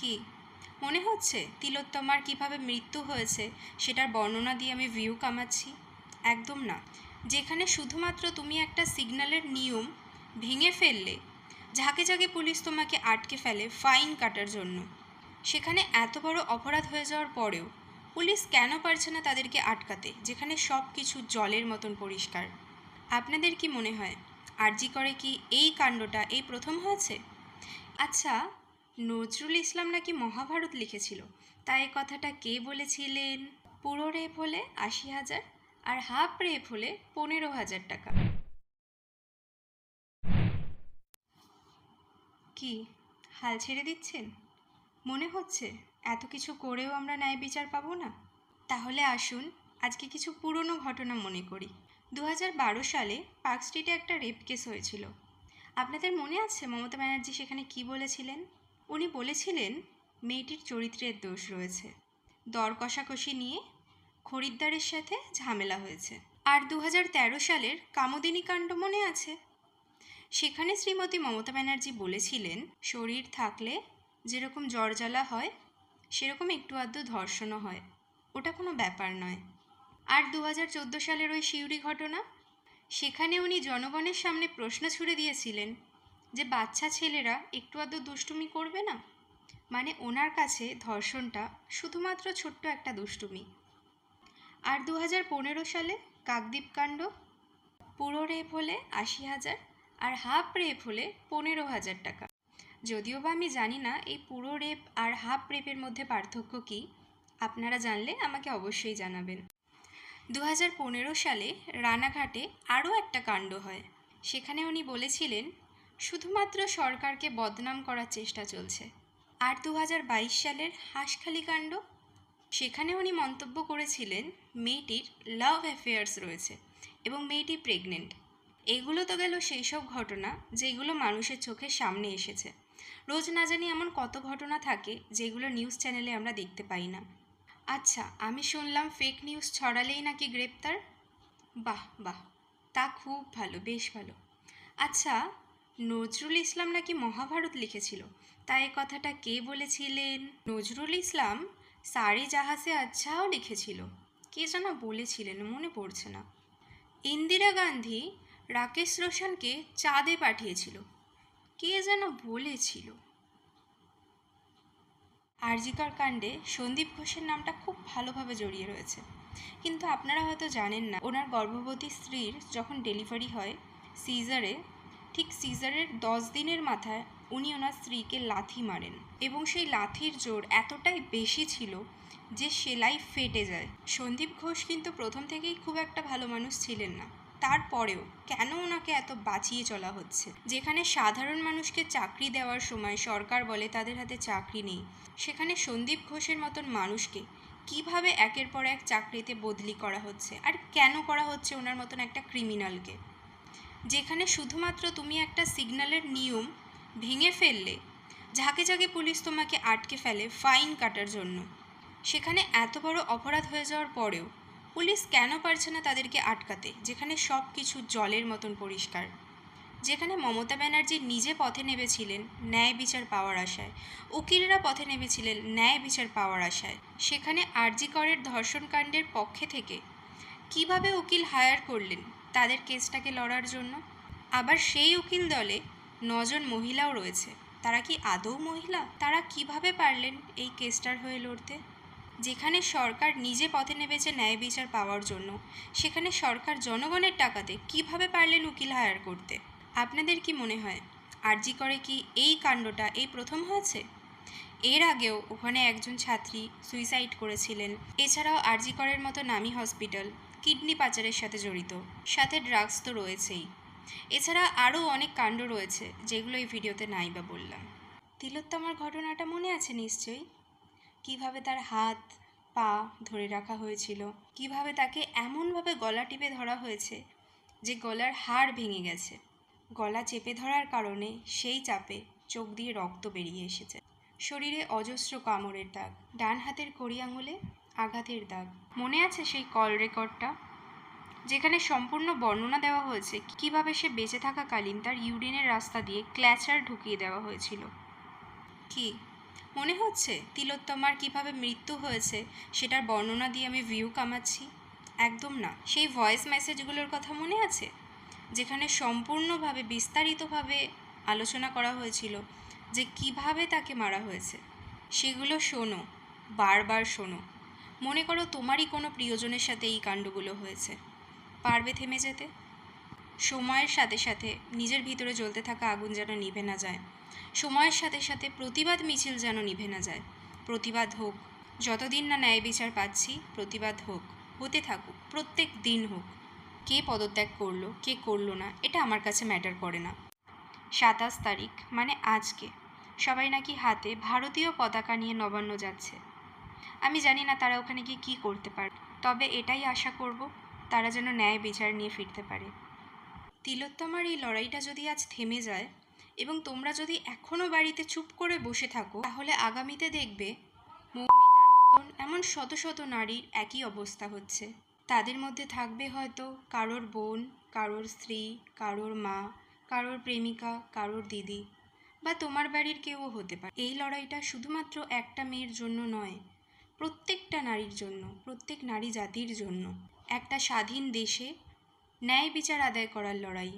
কি মনে হচ্ছে তিলোত্তমার কিভাবে মৃত্যু হয়েছে সেটার বর্ণনা দিয়ে আমি ভিউ কামাচ্ছি? একদম না। যেখানে শুধুমাত্র তুমি একটা সিগন্যালের নিয়ম ভেঙে ফেললে, ঝাঁকে ঝাঁকে পুলিশ তোমাকে আটকে ফেলে ফাইন কাটার জন্য, সেখানে এত বড় অপরাধ হয়ে যাওয়ার পরেও পুলিশ কেন পারছে না তাদেরকে আটকাতে, যেখানে সব কিছু জলের মতন পরিষ্কার? আপনাদের কি মনে হয় আরজি করে কি এই কাণ্ডটা এই প্রথম হয়েছে? আচ্ছা, নজরুল ইসলাম নাকি মহাভারত লিখেছিল, তাই কথাটা কে বলেছিলেন? পুরো রেপ হলে ৮০,০০০ আর হাফ রেপ হলে ১৫,০০০ টাকা। কি হাল ছেড়ে দিচ্ছেন? মনে হচ্ছে এত কিছু করেও আমরা ন্যায় বিচার পাবো না? তাহলে আসুন আজকে কিছু পুরনো ঘটনা মনে করি। ২০১২ সালে পার্ক স্ট্রিটে একটা রেপ কেস হয়েছিল। আপনাদের মনে আছে মমতা ব্যানার্জি সেখানে কি বলেছিলেন? উনি বলেছিলেন মেয়েটির চরিত্রের দোষ রয়েছে, দর কষাকষি নিয়ে খরিদ্দারের সাথে ঝামেলা হয়েছে। আর ২০১৩ সালের কামোদিনী কাণ্ড মনে আছে? সেখানে শ্রীমতী মমতা ব্যানার্জি বলেছিলেন শরীর থাকলে যেরকম জ্বরজ্বালা হয় সেরকম একটু আধটু ধর্ষণও হয়, ওটা কোনো ব্যাপার নয়। আর ২০১৪ সালের ওই সিউড়ি ঘটনা, সেখানে উনি জনগণের সামনে প্রশ্ন ছুড়ে দিয়েছিলেন যে বাচ্চা ছেলেরা একটু আধটু দুষ্টুমি করবে না, মানে ওনার কাছে ধর্ষণটা শুধুমাত্র ছোট্ট একটা দুষ্টুমি। আর ২০১৫ সালে কাকদ্বীপ কাণ্ড, পুরো রেপ হলে ৮০,০০০ আর হাফ রেপ হলে ১৫,০০০ টাকা। যদিও বা আমি জানি না এই পুরো রেপ আর হাফ রেপের মধ্যে পার্থক্য কী, আপনারা জানলে আমাকে অবশ্যই জানাবেন। ২০১৫ সালে রানাঘাটে আরও একটা কাণ্ড হয়। সেখানে উনি বলেছিলেন শুধুমাত্র সরকারকে বদনাম করার চেষ্টা চলছে। আর ২০২২ সালের হাঁসখালি কাণ্ড, সেখানে উনি মন্তব্য করেছিলেন মেয়েটির লাভ অ্যাফেয়ার্স রয়েছে এবং মেয়েটি প্রেগনেন্ট। এগুলো তো গেল সেই সব ঘটনা যেগুলো মানুষের চোখের সামনে এসেছে। রোজ না জানি এমন কত ঘটনা থাকে যেগুলো নিউজ চ্যানেলে আমরা দেখতে পাই না। আচ্ছা, আমি শুনলাম ফেক নিউজ ছড়ালেই নাকি গ্রেপ্তার। বাহ বাহ, তা খুব ভালো, বেশ ভালো। আচ্ছা, নজরুল ইসলাম নাকি মহাভারত লিখেছিল, তাই কথাটা কে বলেছিলেন? নজরুল ইসলাম সারে জাহাঁ সে আচ্ছাও লিখেছিল, কে যেন বলেছিলেন মনে পড়ছে না। ইন্দিরা গান্ধী রাকেশ রোশনকে চাঁদে পাঠিয়েছিল, কে যেন বলেছিল। আরজিকর কাণ্ডে সন্দীপ ঘোষের নামটা খুব ভালোভাবে জড়িয়ে রয়েছে, কিন্তু আপনারা হয়তো জানেন না ওনার গর্ভবতী স্ত্রীর যখন ডেলিভারি হয় সিজারে, ঠিক সিজারের 10 দিনের মাথায় উনি ওনার স্ত্রীকে লাথি মারেন এবং সেই লাথির জোর এতটাই বেশি ছিল যে সেলাই ফেটে যায়। সন্দীপ ঘোষ কিন্তু প্রথম থেকেই খুব একটা ভালো মানুষ ছিলেন না, তারপরেও কেন ওনাকে এত বাঁচিয়ে চলা হচ্ছে? যেখানে সাধারণ মানুষকে চাকরি দেওয়ার সময় সরকার বলে তাদের হাতে চাকরি নেই, সেখানে সন্দীপ ঘোষের মতন মানুষকে কিভাবে একের পর এক চাকরিতে বদলি করা হচ্ছে, আর কেন করা হচ্ছে ওনার মতন একটা ক্রিমিনালকে? যেখানে শুধুমাত্র তুমি একটা সিগন্যালের নিয়ম ভেঙে ফেললে, ঝাঁকে ঝাঁকে পুলিশ তোমাকে আটকে ফেলে ফাইন কাটার জন্য, সেখানে এত বড় অপরাধ হয়ে যাওয়ার পরেও পুলিশ কেন পারছে না তাদেরকে আটকাতে, যেখানে সব কিছু জলের মতন পরিষ্কার? যেখানে মমতা ব্যানার্জি নিজে পথে নেমেছিলেন ন্যায় বিচার পাওয়ার আশায়, উকিলরা পথে নেমেছিলেন ন্যায় বিচার পাওয়ার আশায়, সেখানে আরজি করের ধর্ষণকাণ্ডের পক্ষে থেকে কিভাবে উকিল হায়ার করলেন তাদের কেসটাকে লড়ার জন্য? আবার সেই উকিল দলে 9 জন মহিলাও রয়েছে, তারা কি আদৌ মহিলা? তারা কিভাবে পারলেন এই কেসটার হয়ে লড়তে? যেখানে সরকার নিজে পথে নেমেছে ন্যায় বিচার পাওয়ার জন্য, সেখানে সরকার জনগণের টাকাতে কিভাবে পারলেন উকিল হায়ার করতে? আপনাদের কি মনে হয় আরজি করে কি এই কাণ্ডটা এই প্রথম হয়েছে? এর আগেও ওখানে একজন ছাত্রী সুইসাইড করেছিলেন। এছাড়াও আরজি করের মতো নামী হসপিটাল কিডনি পাচারের সাথে জড়িত, সাথে ড্রাগস তো রয়েছেই। এছাড়া আরও অনেক কাণ্ড রয়েছে যেগুলো এই ভিডিওতে নাই বা বললাম। তিলোত্তমার ঘটনাটা মনে আছে নিশ্চয়ই, কিভাবে তার হাত পা ধরে রাখা হয়েছিল, কিভাবে তাকে এমনভাবে গলা টিপে ধরা হয়েছে যে গলার হাড় ভেঙে গেছে। গলা চেপে ধরার কারণে সেই চাপে চোখ দিয়ে রক্ত বেরিয়ে এসেছে। শরীরে অজস্র কামড়ের দাগ, ডান হাতের কড়ি আঙুলে আঘাতের দাগ। মনে আছে সেই কল রেকর্ডটা, যেখানে সম্পূর্ণ বর্ণনা দেওয়া হয়েছে কিভাবে সে বেঁচে থাকাকালীন তার ইউরিনের রাস্তা দিয়ে ক্ল্যাচার ঢুকিয়ে দেওয়া হয়েছিল। কি মনে হচ্ছে তিলোত্তমার কীভাবে মৃত্যু হয়েছে সেটার বর্ণনা দিয়ে আমি ভিউ কামাচ্ছি? একদম না। সেই ভয়েস মেসেজগুলোর কথা মনে আছে, যেখানে সম্পূর্ণভাবে বিস্তারিতভাবে আলোচনা করা হয়েছিল যে কিভাবে তাকে মারা হয়েছে? সেগুলো শোনো, বারবার শোনো। মনে করো তোমারই কোনো প্রিয়জনের সাথে এই কাণ্ডগুলো হয়েছে, পারবে থেমে যেতে? সময়ের সাথে সাথে নিজের ভিতরে জ্বলতে থাকা আগুন যেন নিভে না যায়, সময়ের সাথে সাথে প্রতিবাদ মিছিল যেন নিভে না যায়। প্রতিবাদ হোক, যতদিন না ন্যায় বিচার পাচ্ছি প্রতিবাদ হোক, হতে থাকুক, প্রত্যেক দিন হোক। কে পদত্যাগ করলো কে করলো না এটা আমার কাছে ম্যাটার করে না। 27 তারিখ মানে আজকে সবাই নাকি হাতে ভারতীয় পতাকা নিয়ে নবান্ন যাচ্ছে। আমি জানি না তারা ওখানে গিয়ে কী করতে পারে, তবে এটাই আশা করব তারা যেন ন্যায় বিচার নিয়ে ফিরতে পারে। তিলোত্তমার এই লড়াইটা যদি আজ থেমে যায় এবং তোমরা যদি এখনও বাড়িতে চুপ করে বসে থাকো, তাহলে আগামীতে দেখবে মৌমিতার মতন এমন শত শত নারীর একই অবস্থা হচ্ছে। তাদের মধ্যে থাকবে হয়তো কারোর বোন, কারোর স্ত্রী, কারোর মা, কারোর প্রেমিকা, কারোর দিদি, বা তোমার বাড়ির কেউও হতে পারে। এই লড়াইটা শুধুমাত্র একটা মেয়ের জন্য নয়, প্রত্যেকটা নারীর জন্য, প্রত্যেক নারী জাতির জন্য। একটা স্বাধীন দেশে ন্যায় বিচার আদায় করার লড়াই।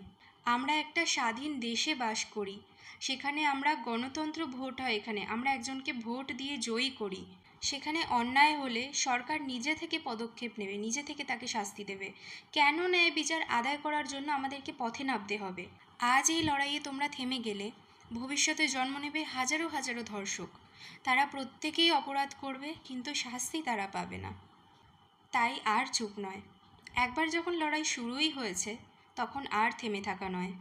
আমরা একটা স্বাধীন দেশে বাস করি, সেখানে আমরা গণতন্ত্র ভোট হয়, এখানে আমরা একজনকে ভোট দিয়ে জয়ী করি। সেখানে অন্যায় হলে সরকার নিজে থেকে পদক্ষেপ নেবে, নিজে থেকে তাকে শাস্তি দেবে। কেন ন্যায় বিচার আদায় করার জন্য আমাদেরকে পথে নামতে হবে? আজ এই লড়াইয়ে তোমরা থেমে গেলে ভবিষ্যতে জন্ম নেবে হাজারো হাজারো ধর্ষক। তারা প্রত্যেকেই অপরাধ করবে, কিন্তু শাস্তি তারা পাবে না। তাই আর চুপ নয়। একবার যখন লড়াই শুরুই হয়েছে তখন আর থেমে থাকা নয়।